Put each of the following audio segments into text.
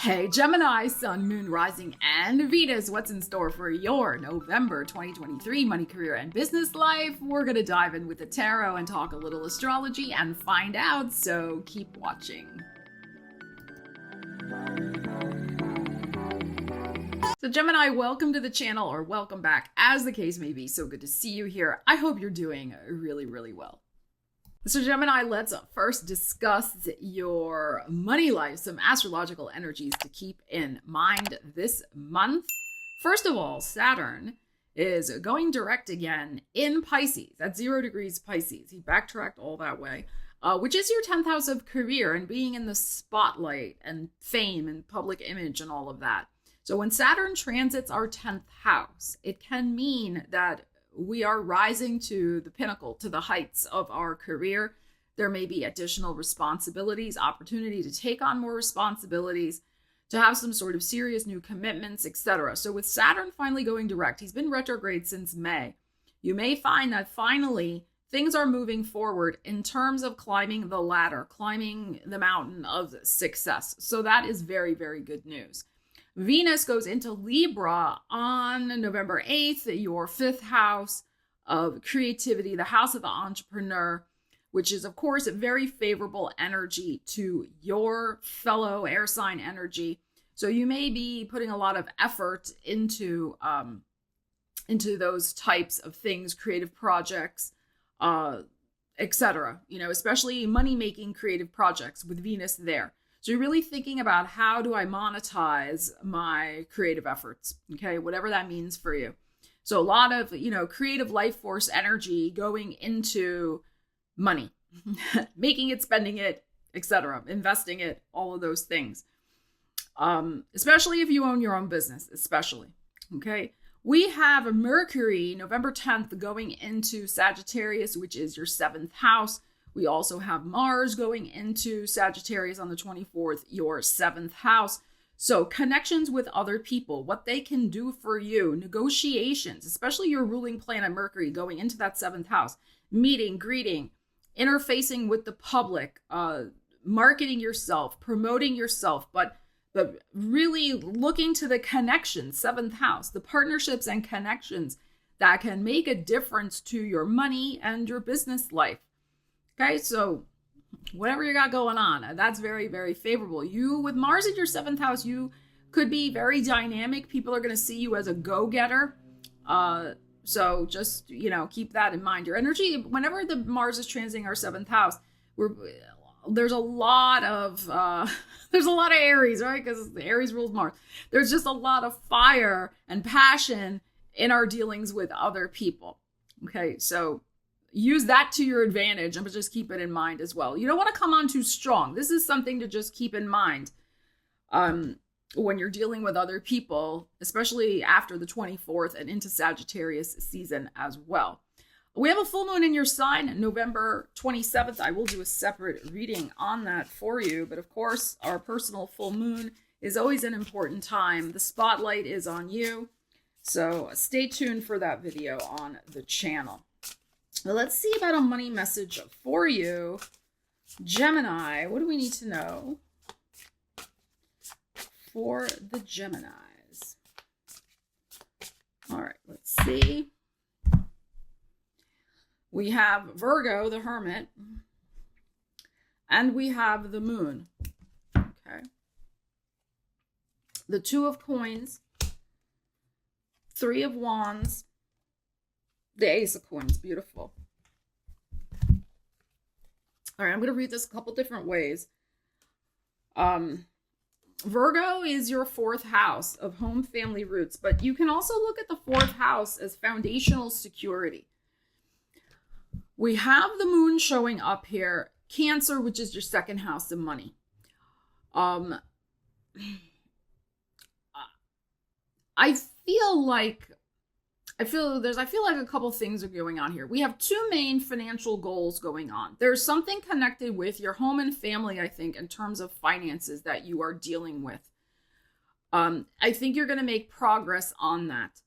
Hey Gemini, Sun, Moon, Rising, and Venus, what's in store for your November 2023 money, career, and business life? We're going to dive in with the tarot and talk a little astrology and find out, so keep watching. So Gemini, welcome to the channel, or welcome back, as the case may be. So good to see you here. I hope you're doing really well. So Gemini, let's first discuss your money life, some astrological energies to keep in mind this month. First of all, Saturn is going direct again in Pisces at 0 degrees Pisces. He backtracked all that way, which is your 10th house of career and being in the spotlight and fame and public image and all of that. So when Saturn transits our 10th house, it can mean that we are rising to the pinnacle, to the heights of our career. There may be additional responsibilities, opportunity to take on more responsibilities, to have some sort of serious new commitments, etc. So with Saturn finally going direct, he's been retrograde since May. You may find that finally things are moving forward in terms of climbing the ladder, climbing the mountain of success. So that is very good news. Venus goes into Libra on November 8th, your 5th house of creativity, the house of the entrepreneur, which is, of course, a very favorable energy to your fellow air sign energy. So you may be putting a lot of effort into those types of things, creative projects, etc. You know, especially money-making creative projects with Venus there. So you're really thinking about, how do I monetize my creative efforts? Okay, whatever that means for you. So a lot of, creative life force energy going into money, making it, spending it, etc., investing it, all of those things. Especially if you own your own business, especially. Okay. We have Mercury, November 10th, going into Sagittarius, which is your 7th house. We also have Mars going into Sagittarius on the 24th, your 7th house. So connections with other people, what they can do for you, negotiations, especially your ruling planet Mercury going into that 7th house, meeting, greeting, interfacing with the public, marketing yourself, promoting yourself, but really looking to the connections, 7th house, the partnerships and connections that can make a difference to your money and your business life. Okay, so whatever you got going on, that's very favorable. You, with Mars in your 7th house, you could be very dynamic. People are going to see you as a go-getter. So just, keep that in mind. Your energy, whenever the Mars is transiting our 7th house, there's a lot of Aries, right? Because the Aries rules Mars. There's just a lot of fire and passion in our dealings with other people. Okay, so use that to your advantage, and just keep it in mind as well. You don't want to come on too strong. This is something to just keep in mind when you're dealing with other people, especially after the 24th and into Sagittarius season as well. We have a full moon in your sign, November 27th. I will do a separate reading on that for you. But of course, our personal full moon is always an important time. The spotlight is on you. So stay tuned for that video on the channel. Now let's see about a money message for you, Gemini. What do we need to know for the Geminis? All right, let's see. We have Virgo, the Hermit, and we have the Moon. Okay. The Two of Coins, Three of Wands, the Ace of Coins. Beautiful. All right, I'm going to read this a couple different ways. Virgo is your 4th house of home, family, roots, but you can also look at the 4th house as foundational security. We have the Moon showing up here, Cancer, which is your 2nd house of money. I feel like a couple things are going on here. We have 2 main financial goals going on. There's something connected with your home and family, I think, in terms of finances that you are dealing with. I think you're going to make progress on that.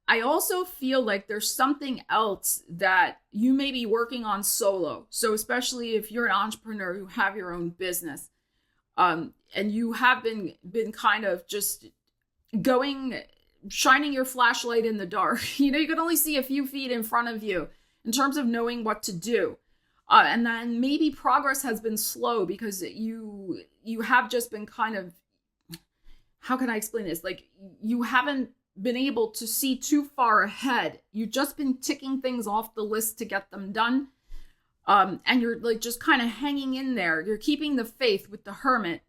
I also feel like there's something else that you may be working on solo. So especially if you're an entrepreneur, you have your own business. And you have been kind of just shining your flashlight in the dark. You can only see a few feet in front of you in terms of knowing what to do. And then maybe progress has been slow because you have just been kind of, how can I explain this? Like, you haven't been able to see too far ahead. You've just been ticking things off the list to get them done. And you're like just kind of hanging in there. You're keeping the faith with the hermit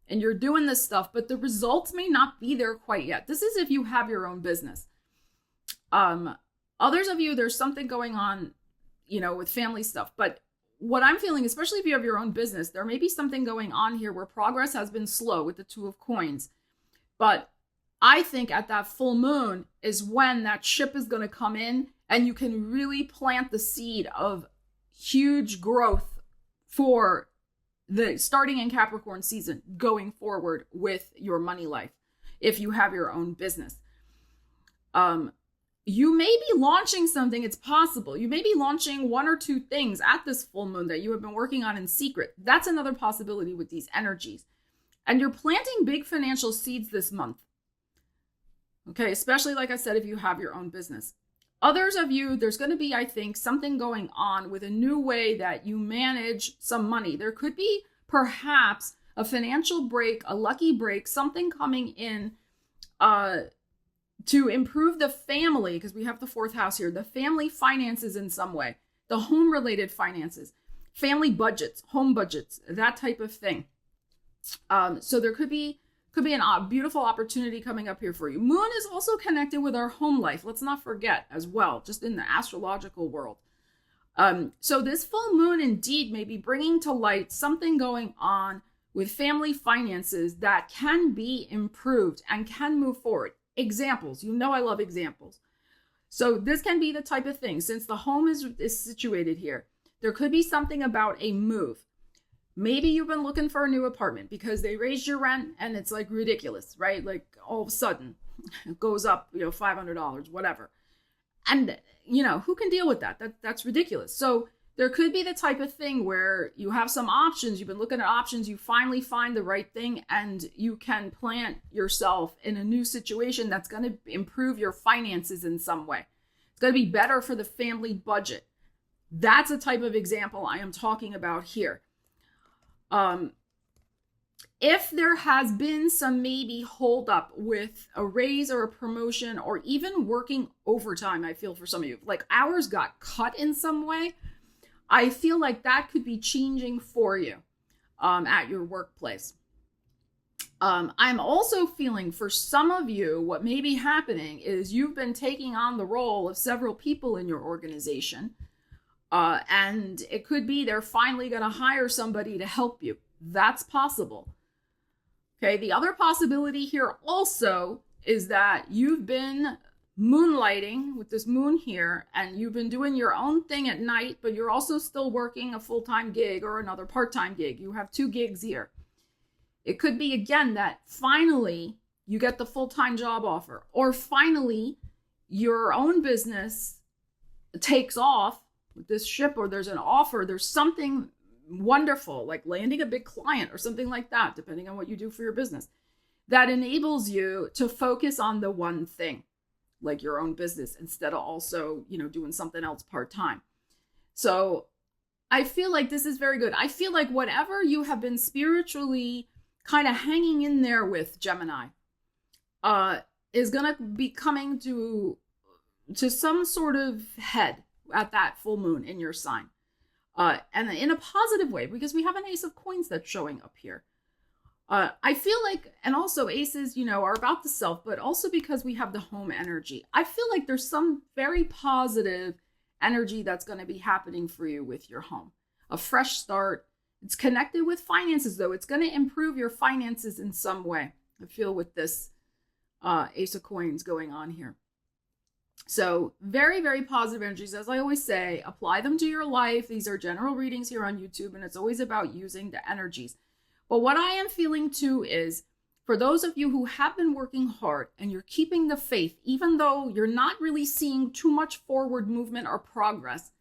and you're doing this stuff, but the results may not be there quite yet. This is if you have your own business. Others of you, there's something going on, with family stuff. But what I'm feeling, especially if you have your own business, there may be something going on here where progress has been slow with the Two of Coins. But I think at that full moon is when that ship is going to come in and you can really plant the seed of huge growth for the starting in Capricorn season going forward with your money life. If you have your own business, you may be launching something. It's possible. You may be launching one or two things at this full moon that you have been working on in secret. That's another possibility with these energies. And you're planting big financial seeds this month. Okay, especially like I said, if you have your own business. Others of you, there's going to be, I think, something going on with a new way that you manage some money. There could be perhaps a financial break, a lucky break, something coming in to improve the family, because we have the fourth house here, the family finances in some way, the home-related finances, family budgets, home budgets, that type of thing. So there could be a beautiful opportunity coming up here for you. Moon is also connected with our home life. Let's not forget as well, just in the astrological world. So this full moon indeed may be bringing to light something going on with family finances that can be improved and can move forward. Examples, I love examples. So this can be the type of thing, since the home is situated here, there could be something about a move. Maybe you've been looking for a new apartment because they raised your rent and it's like ridiculous, right? Like all of a sudden it goes up, $500, whatever. And, who can deal with that? That's ridiculous. So there could be the type of thing where you have some options. You've been looking at options. You finally find the right thing and you can plant yourself in a new situation that's going to improve your finances in some way. It's going to be better for the family budget. That's a type of example I am talking about here. If there has been some maybe hold up with a raise or a promotion or even working overtime, I feel for some of you, like hours got cut in some way, I feel like that could be changing for you at your workplace. I'm also feeling for some of you, what may be happening is you've been taking on the role of several people in your organization. And it could be they're finally going to hire somebody to help you. That's possible. Okay, the other possibility here also is that you've been moonlighting with this moon here and you've been doing your own thing at night, but you're also still working a full-time gig or another part-time gig. You have 2 gigs here. It could be, again, that finally you get the full-time job offer, or finally your own business takes off with this ship, or there's an offer, there's something wonderful, like landing a big client or something like that, depending on what you do for your business, that enables you to focus on the one thing, like your own business, instead of also, doing something else part-time. So I feel like this is very good. I feel like whatever you have been spiritually kind of hanging in there with, Gemini, is going to be coming to some sort of head at that full moon in your sign. And in a positive way, because we have an Ace of Coins that's showing up here. I feel like, and also aces, are about the self, but also because we have the home energy, I feel like there's some very positive energy that's going to be happening for you with your home. A fresh start. It's connected with finances, though. It's going to improve your finances in some way, I feel, with this Ace of Coins going on here. So very, very positive energies. As I always say, apply them to your life. These are general readings here on YouTube, and it's always about using the energies. But what I am feeling too is, for those of you who have been working hard and you're keeping the faith, even though you're not really seeing too much forward movement or progress,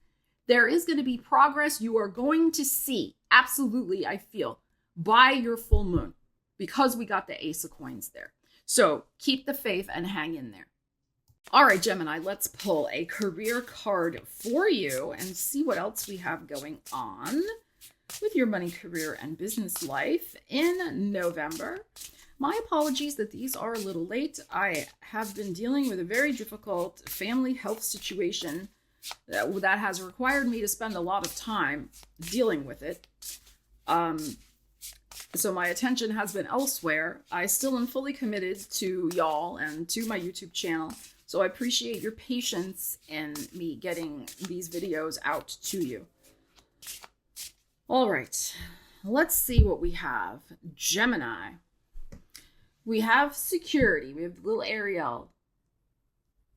there is going to be progress you are going to see. Absolutely, I feel. by your full moon, because we got the Ace of Coins there. So keep the faith and hang in there. All right, Gemini, let's pull a career card for you and see what else we have going on with your money, career, and business life in November. My apologies that these are a little late. I have been dealing with a very difficult family health situation that has required me to spend a lot of time dealing with it. So my attention has been elsewhere. I still am fully committed to y'all and to my YouTube channel. So I appreciate your patience in me getting these videos out to you. All right, let's see what we have. Gemini. We have security. We have little Ariel.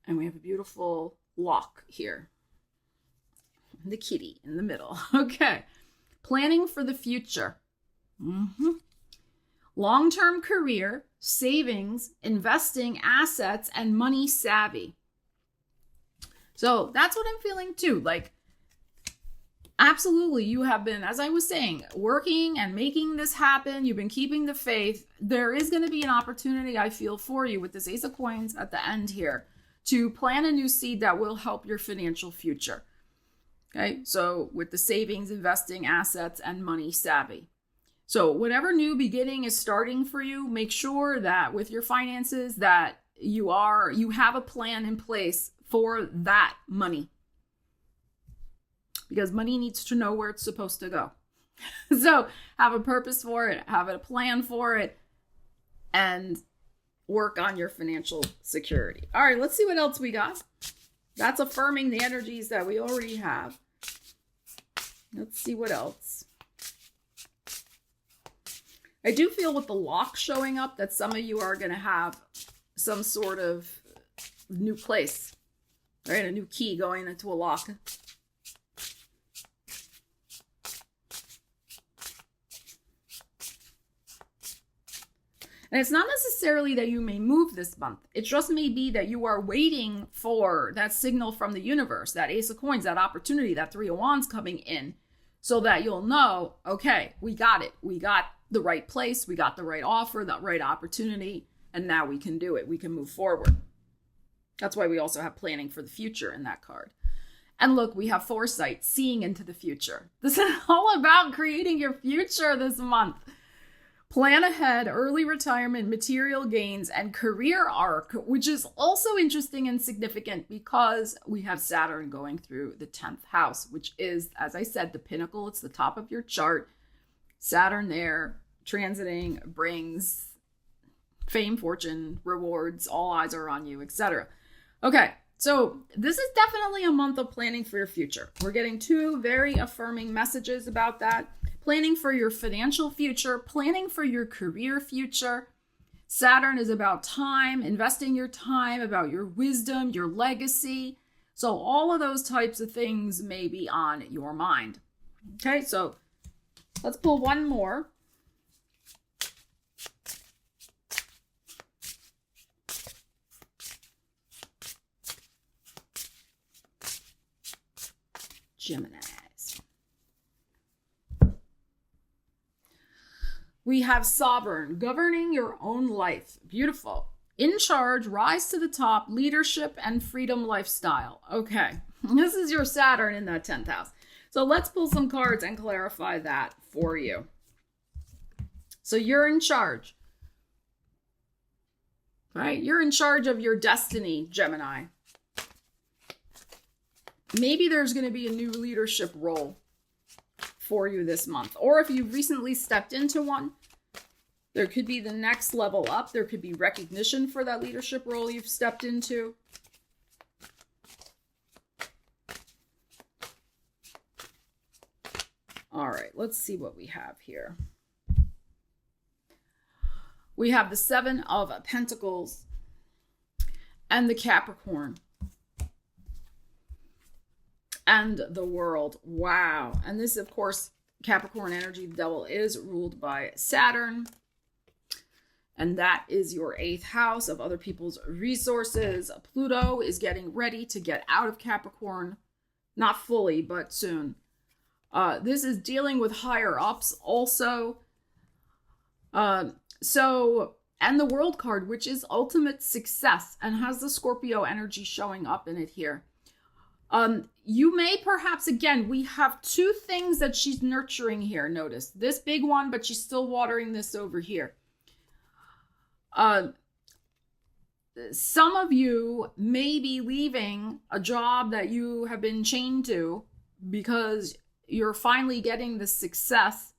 And we have a beautiful lock here. The kitty in the middle. Okay. Planning for the future. Long-term career, savings, investing, assets, and money savvy. So that's what I'm feeling too. Like, absolutely, you have been, as I was saying, working and making this happen. You've been keeping the faith. There is going to be an opportunity, I feel, for you with this Ace of Coins at the end here to plant a new seed that will help your financial future. Okay, so with the savings, investing, assets, and money savvy. So whatever new beginning is starting for you, make sure that with your finances that you have a plan in place for that money. Because money needs to know where it's supposed to go. So have a purpose for it, have a plan for it, and work on your financial security. All right, let's see what else we got. That's affirming the energies that we already have. Let's see what else. I do feel with the lock showing up that some of you are going to have some sort of new place, right? A new key going into a lock. And it's not necessarily that you may move this month. It just may be that you are waiting for that signal from the universe, that Ace of Coins, that opportunity, that Three of Wands coming in, so that you'll know, okay, we got it. We got the right place. We got the right offer, the right opportunity, and now we can do it. We can move forward. That's why we also have planning for the future in that card. And look, we have foresight, seeing into the future. This is all about creating your future this month. Plan ahead, early retirement, material gains, and career arc, which is also interesting and significant because we have Saturn going through the 10th house, which is, as I said, the pinnacle. It's the top of your chart. Saturn there, transiting, brings fame, fortune, rewards, all eyes are on you, etc. Okay, so this is definitely a month of planning for your future. We're getting two very affirming messages about that. Planning for your financial future, planning for your career future. Saturn is about time, investing your time, about your wisdom, your legacy. So all of those types of things may be on your mind. Okay, so let's pull one more. Gemini. We have sovereign, governing your own life. Beautiful. In charge, rise to the top, leadership, and freedom lifestyle. Okay, this is your Saturn in that 10th house. So let's pull some cards and clarify that for you. So you're in charge, right? You're in charge of your destiny, Gemini. Maybe there's going to be a new leadership role for you this month. Or if you recently stepped into one, there could be the next level up. There could be recognition for that leadership role you've stepped into. All right, let's see what we have here. We have the Seven of Pentacles and the Capricorn. And the World. Wow. And this, of course, Capricorn energy, the devil, is ruled by Saturn. And that is your 8th house of other people's resources. Pluto is getting ready to get out of Capricorn. Not fully, but soon. This is dealing with higher ups also. And the World card, which is ultimate success and has the Scorpio energy showing up in it here. You may perhaps, again, we have two things that she's nurturing here. Notice this big one, but she's still watering this over here. Some of you may be leaving a job that you have been chained to because you're finally getting the success.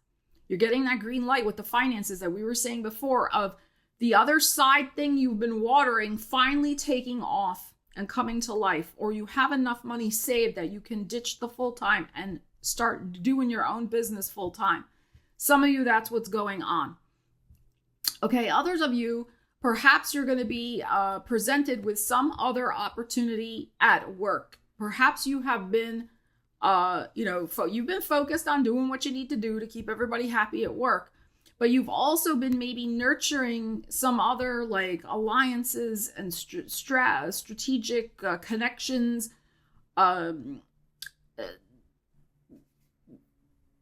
You're getting that green light with the finances that we were saying before, of the other side thing you've been watering finally taking off and coming to life, or you have enough money saved that you can ditch the full-time and start doing your own business full-time. Some of you, that's what's going on. Okay, others of you, perhaps you're going to be presented with some other opportunity at work. Perhaps you have been, you've been focused on doing what you need to do to keep everybody happy at work. But you've also been maybe nurturing some other like alliances and strategic connections,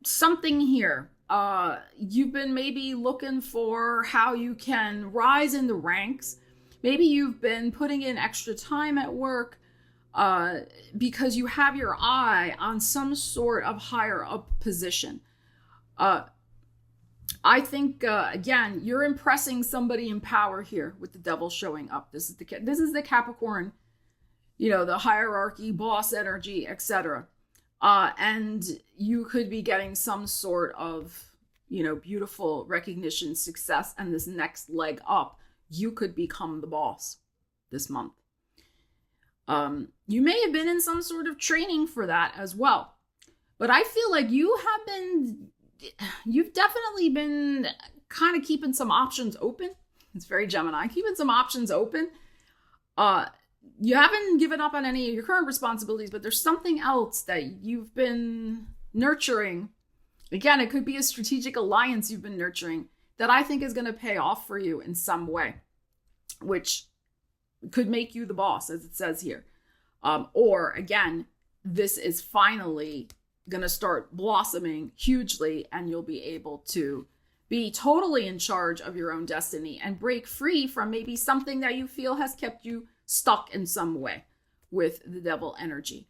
something here. You've been maybe looking for how you can rise in the ranks. Maybe you've been putting in extra time at work because you have your eye on some sort of higher up position. I think, again, you're impressing somebody in power here with the devil showing up. This is the Capricorn, the hierarchy, boss energy, etc. And you could be getting some sort of, beautiful recognition, success, and this next leg up. You could become the boss this month. You may have been in some sort of training for that as well. But I feel like you've definitely been kind of keeping some options open. It's very Gemini, keeping some options open. You haven't given up on any of your current responsibilities, but there's something else that you've been nurturing. Again, it could be a strategic alliance you've been nurturing that I think is going to pay off for you in some way, which could make you the boss, as it says here. Or again, this is finally going to start blossoming hugely, and you'll be able to be totally in charge of your own destiny and break free from maybe something that you feel has kept you stuck in some way with the devil energy.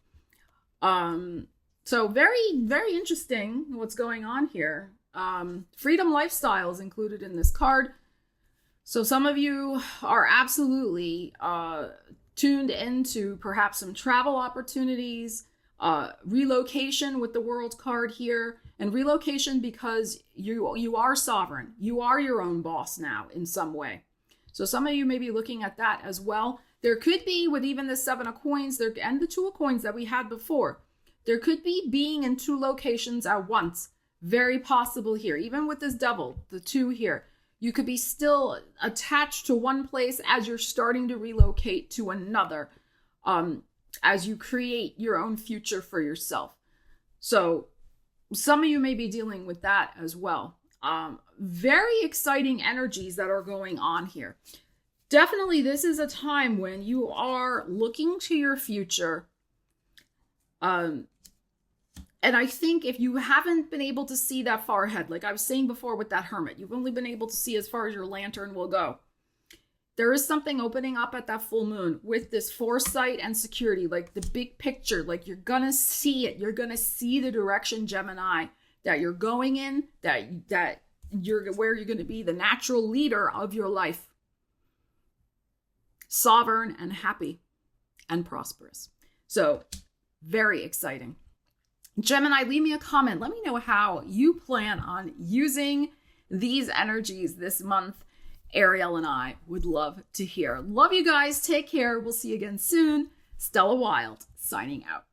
So very, very interesting what's going on here. Freedom lifestyle is included in this card. So some of you are absolutely tuned into perhaps some travel opportunities, relocation with the World card here, and relocation because you are sovereign. You are your own boss now in some way. So some of you may be looking at that as well. There could be, with even the 7 of coins there and the 2 of coins that we had before, there could be being in 2 locations at once. Very possible here. Even with this devil, the 2 here, you could be still attached to one place as you're starting to relocate to another, as you create your own future for yourself. So some of you may be dealing with that as well. Very exciting energies that are going on here. Definitely, this is a time when you are looking to your future. And I think if you haven't been able to see that far ahead, like I was saying before with that hermit, you've only been able to see as far as your lantern will go. There is something opening up at that full moon with this foresight and security, like the big picture, like you're going to see it. You're going to see the direction, Gemini, that you're going in, that you're where you're going to be the natural leader of your life. Sovereign and happy and prosperous. So very exciting. Gemini, leave me a comment. Let me know how you plan on using these energies this month. Ariel and I would love to hear. Love you guys. Take care. We'll see you again soon. Stella Wilde signing out.